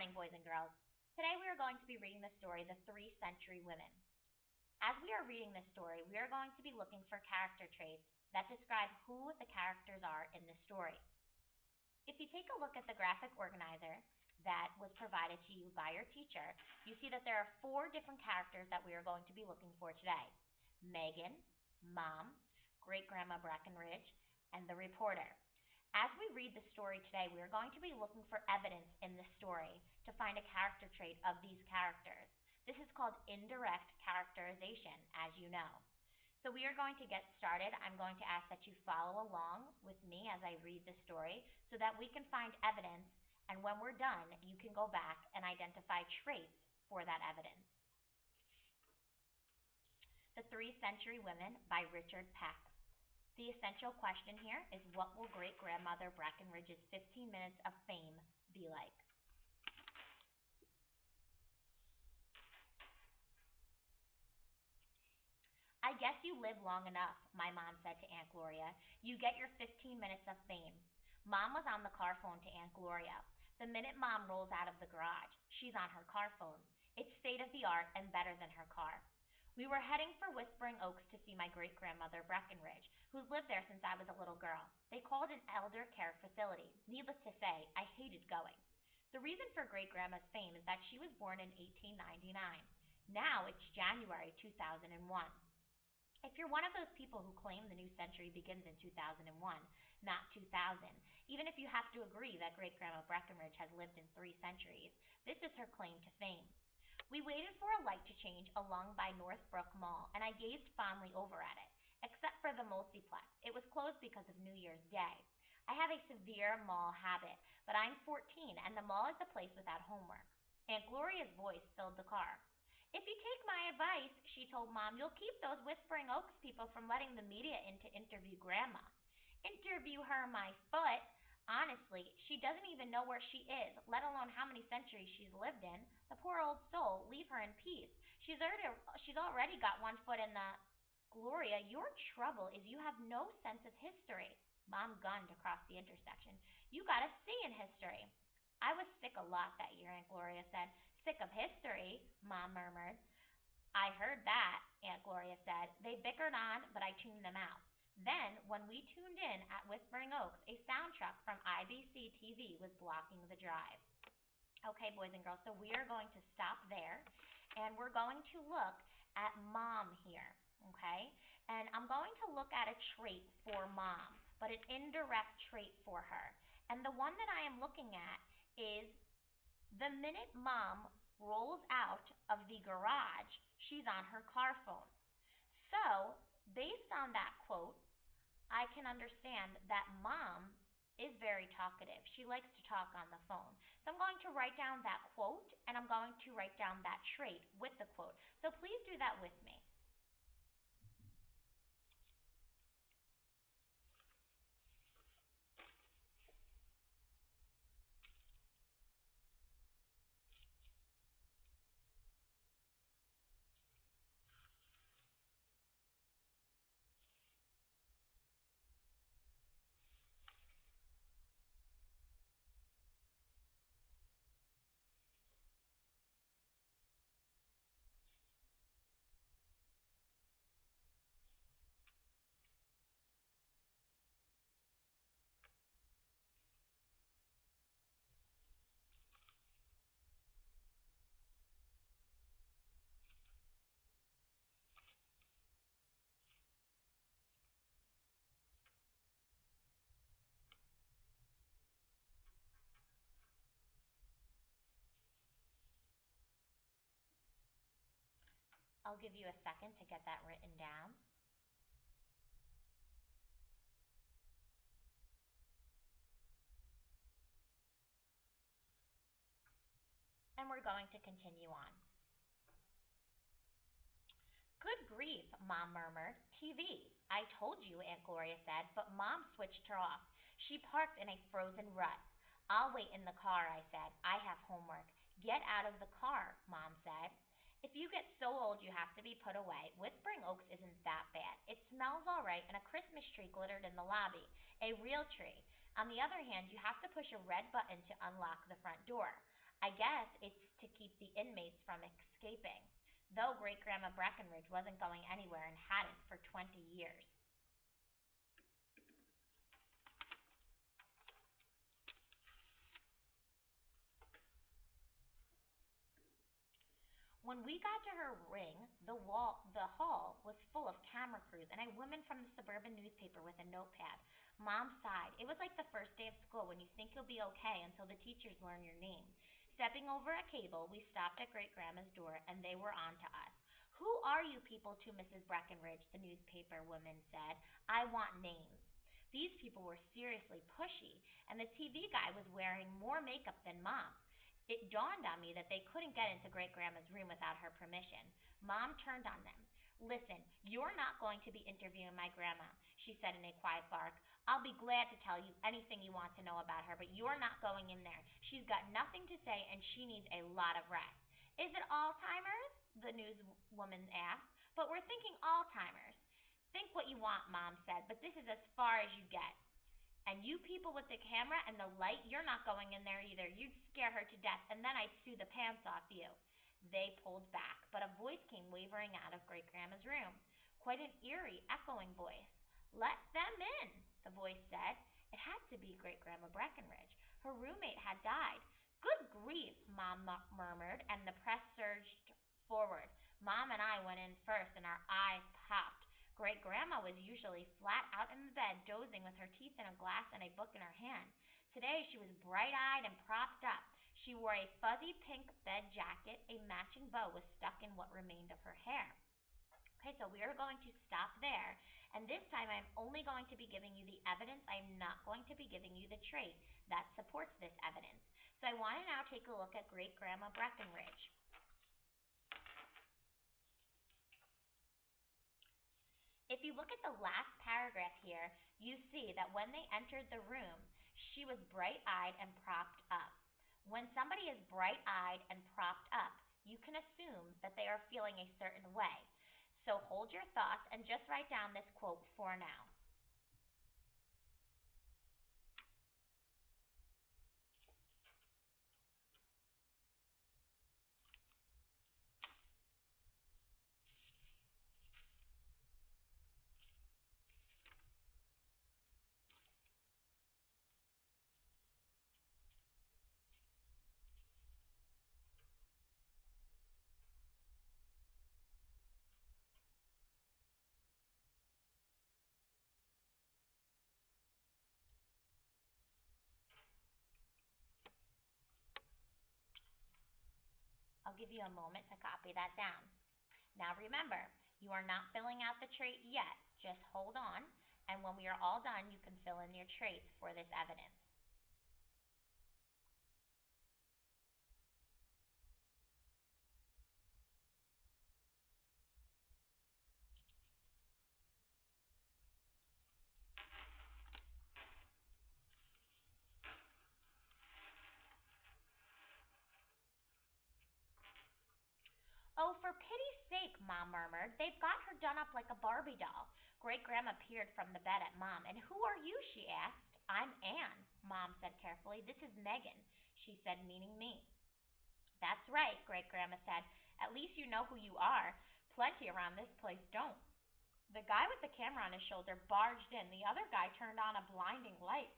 morning, boys and girls. Today we are going to be reading the story The Three Century Women. As we are reading this story, we are going to be looking for character traits that describe who the characters are in the story. If you take a look at the graphic organizer that was provided to you by your teacher, you see that there are four different characters that we are going to be looking for today: Megan, Mom, Great Grandma Breckenridge, and the reporter. As we read the story today, we are going to be looking for evidence in the story to find a character trait of these characters. This is called indirect characterization, as you know. So we are going to get started. I'm going to ask that you follow along with me as I read the story so that we can find evidence, and when we're done, you can go back and identify traits for that evidence. The Three Century Women by Richard Peck. The essential question here is, what will great-grandmother Breckenridge's 15 minutes of fame be like? "I guess you live long enough," my mom said to Aunt Gloria. "You get your 15 minutes of fame." Mom was on the car phone to Aunt Gloria. The minute Mom rolls out of the garage, she's on her car phone. It's state of the art and better than her car. We were heading for Whispering Oaks to see my great-grandmother Breckenridge, who's lived there since I was a little girl. They call it an elder care facility. Needless to say, I hated going. The reason for great-grandma's fame is that she was born in 1899. Now it's January 2001. If you're one of those people who claim the new century begins in 2001, not 2000, even if you have to agree that great-grandma Breckenridge has lived in 3 centuries, this is her claim to fame. We waited for a light to change along by Northbrook Mall, and I gazed fondly over at it, except for the multiplex. It was closed because of New Year's Day. I have a severe mall habit, but I'm 14, and the mall is the place without homework. Aunt Gloria's voice filled the car. "If you take my advice," she told Mom, "you'll keep those Whispering Oaks people from letting the media in to interview Grandma." "Interview her, my foot! Honestly, she doesn't even know where she is, let alone how many centuries she's lived in. The poor old soul, leave her in peace. She's already got one foot in the—" "Gloria, your trouble is you have no sense of history." Mom gunned across the intersection. "You got a C in history." "I was sick a lot that year," Aunt Gloria said. "Sick of history," Mom murmured. "I heard that," Aunt Gloria said. They bickered on, but I tuned them out. Then, when we tuned in at Whispering Oaks, a sound truck from IBC TV was blocking the drive. Okay, boys and girls, so we are going to stop there, and we're going to look at Mom here, okay? And I'm going to look at a trait for Mom, but an indirect trait for her. And the one that I am looking at is the minute Mom rolls out of the garage, she's on her car phone. So, based on that quote, I can understand that Mom is very talkative. She likes to talk on the phone. So I'm going to write down that quote, and I'm going to write down that trait with the quote. So please do that with me. I'll give you a second to get that written down. And we're going to continue on. "Good grief," Mom murmured. "TV. I told you," Aunt Gloria said, but Mom switched her off. She parked in a frozen rut. "I'll wait in the car," I said. "I have homework." "Get out of the car," Mom said. "If you get so old you have to be put away, Whispering Oaks isn't that bad. It smells all right, and a Christmas tree glittered in the lobby. A real tree. On the other hand, you have to push a red button to unlock the front door. I guess it's to keep the inmates from escaping. Though Great Grandma Breckenridge wasn't going anywhere and hadn't for 20 years. When we got to her ring, the hall was full of camera crews and a woman from the suburban newspaper with a notepad. Mom sighed. It was like the first day of school when you think you'll be okay until the teachers learn your name. Stepping over a cable, we stopped at Great Grandma's door and they were on to us. Who are you people to Mrs. Breckenridge? The newspaper woman said. I want names. These people were seriously pushy, and the TV guy was wearing more makeup than Mom. It dawned on me that they couldn't get into Great Grandma's room without her permission. Mom turned on them. Listen, you're not going to be interviewing my grandma, she said in a quiet bark. I'll be glad to tell you anything you want to know about her, but you're not going in there. She's got nothing to say and she needs a lot of rest. Is it Alzheimer's? The newswoman asked. But we're thinking Alzheimer's. Think what you want, Mom said, but this is as far as you get. And you people with the camera and the light, you're not going in there either. You'd scare her to death, and then I'd sue the pants off you. They pulled back, but a voice came wavering out of Great Grandma's room. Quite an eerie, echoing voice. Let them in, the voice said. It had to be Great Grandma Breckenridge. Her roommate had died. Good grief, Mom murmured, and the press surged forward. Mom and I went in first, and our eyes popped. Great Grandma was usually flat out in the bed, dozing with her teeth in a glass and a book in her hand. Today she was bright eyed and propped up. She wore a fuzzy pink bed jacket. A matching bow was stuck in what remained of her hair. Okay, so we are going to stop there. And this time I'm only going to be giving you the evidence. I'm not going to be giving you the trait that supports this evidence. So I want to now take a look at Great Grandma Breckenridge. If you look at the last paragraph here, you see that when they entered the room, she was bright eyed and propped up. When somebody is bright eyed and propped up, you can assume that they are feeling a certain way. So hold your thoughts and just write down this quote for now. I'll give you a moment to copy that down. Now remember, you are not filling out the trait yet. Just hold on, and when we are all done, you can fill in your traits for this evidence. Oh, for pity's sake, Mom murmured. They've got her done up like a Barbie doll. Great Grandma peered from the bed at Mom. And who are you? She asked. I'm Anne, Mom said carefully. This is Megan, she said, meaning me. That's right, Great Grandma said. At least you know who you are. Plenty around this place don't. The guy with the camera on his shoulder barged in. The other guy turned on a blinding light.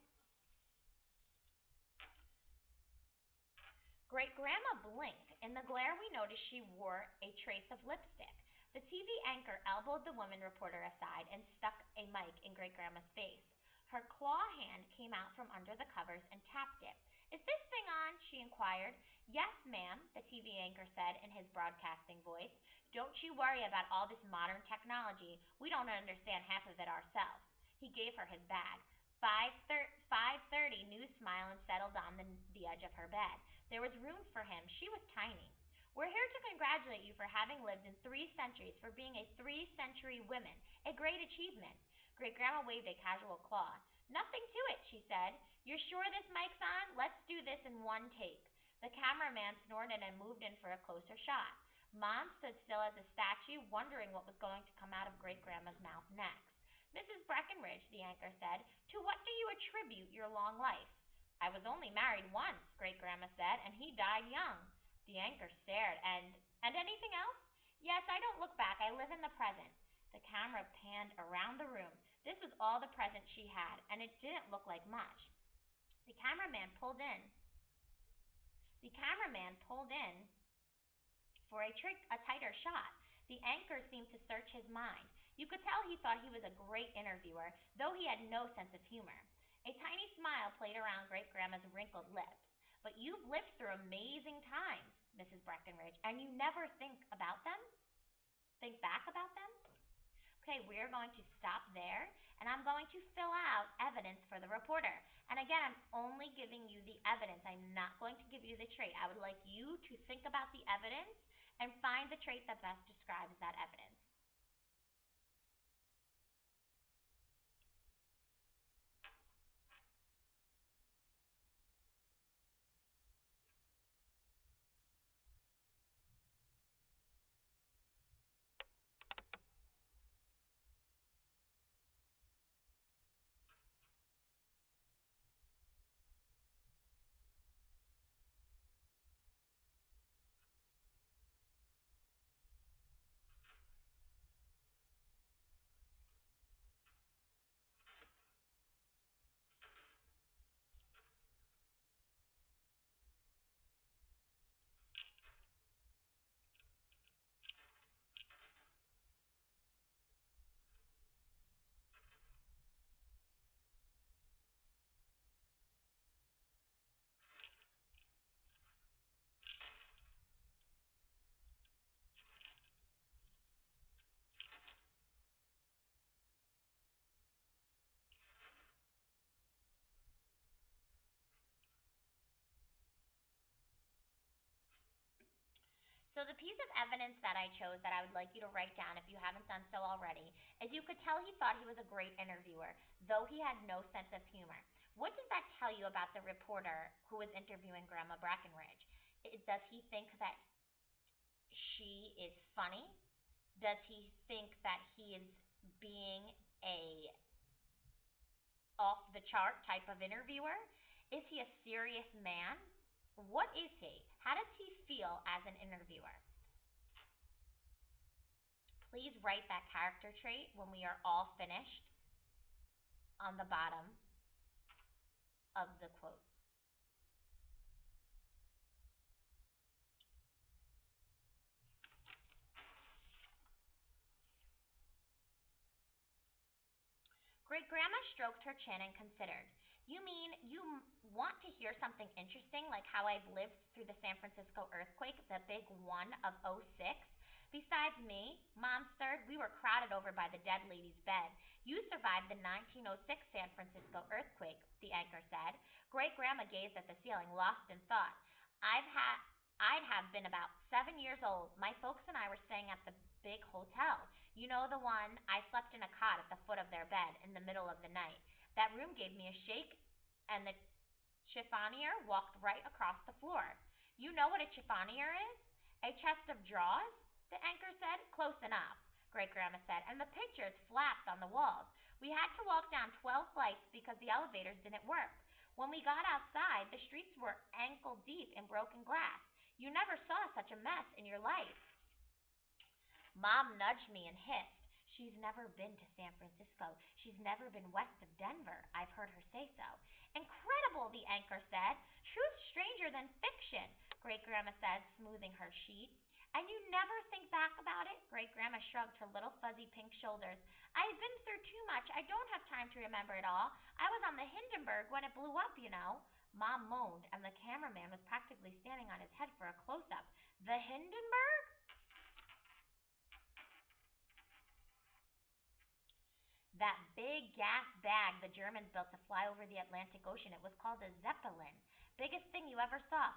Great Grandma blinked. In the glare, we noticed she wore a trace of lipstick. The TV anchor elbowed the woman reporter aside and stuck a mic in Great Grandma's face. Her claw hand came out from under the covers and tapped it. Is this thing on? She inquired. Yes, ma'am, the TV anchor said in his broadcasting voice. Don't you worry about all this modern technology. We don't understand half of it ourselves. He gave her his bag. 5:30. New smile and settled on the edge of her bed. There was room for him. She was tiny. We're here to congratulate you for having lived in 3 centuries, for being a 3 century woman. A great achievement. Great Grandma waved a casual claw. Nothing to it, she said. You're sure this mic's on? Let's do this in one take. The cameraman snorted and moved in for a closer shot. Mom stood still as a statue, wondering what was going to come out of Great Grandma's mouth next. Mrs. Breckenridge, the anchor said, to what do you attribute your long life? I was only married once, Great Grandma said, and he died young. The anchor stared. And anything else? Yes, I don't look back. I live in the present. The camera panned around the room. This was all the present she had, and it didn't look like much. The cameraman pulled in. The cameraman pulled in for a tighter shot. The anchor seemed to search his mind. You could tell he thought he was a great interviewer, though he had no sense of humor. A tiny smile played around Great Grandma's wrinkled lips. But you've lived through amazing times, Mrs. Breckenridge, and you never think about them? Think back about them? Okay, we're going to stop there, and I'm going to fill out evidence for the reporter. And again, I'm only giving you the evidence. I'm not going to give you the trait. I would like you to think about the evidence and find the trait that best describes that evidence. So the piece of evidence that I chose that I would like you to write down if you haven't done so already is you could tell he thought he was a great interviewer, though he had no sense of humor. What does that tell you about the reporter who was interviewing Grandma Brackenridge? Does he think that she is funny? Does he think that he is being a off the chart type of interviewer? Is he a serious man? What is he? How does he feel as an interviewer? Please write that character trait when we are all finished on the bottom of the quote. Great Grandma stroked her chin and considered. You mean you want to hear something interesting, like how I've lived through the San Francisco earthquake, the big one of '06? Besides me, Mom's third, we were crowded over by the dead lady's bed. You survived the 1906 San Francisco earthquake, the anchor said. Great Grandma gazed at the ceiling, lost in thought. I've had I'd have been about 7 years old. My folks and I were staying at the big hotel. You know the one I slept in a cot at the foot of their bed in the middle of the night. That room gave me a shake, and the chiffonier walked right across the floor. You know what a chiffonier is? A chest of drawers? The anchor said. Close enough, Great Grandma said, and the pictures flapped on the walls. We had to walk down 12 flights because the elevators didn't work. When we got outside, the streets were ankle deep in broken glass. You never saw such a mess in your life. Mom nudged me and hissed. She's never been to San Francisco. She's never been west of Denver. I've heard her say so. Incredible, the anchor said. Truth stranger than fiction, Great Grandma said, smoothing her sheet. And you never think back about it? Great Grandma shrugged her little fuzzy pink shoulders. I've been through too much. I don't have time to remember it all. I was on the Hindenburg when it blew up, you know. Mom moaned, and the cameraman was practically standing on his head for a close up. The Hindenburg? That big gas bag the Germans built to fly over the Atlantic Ocean. It was called a Zeppelin. Biggest thing you ever saw.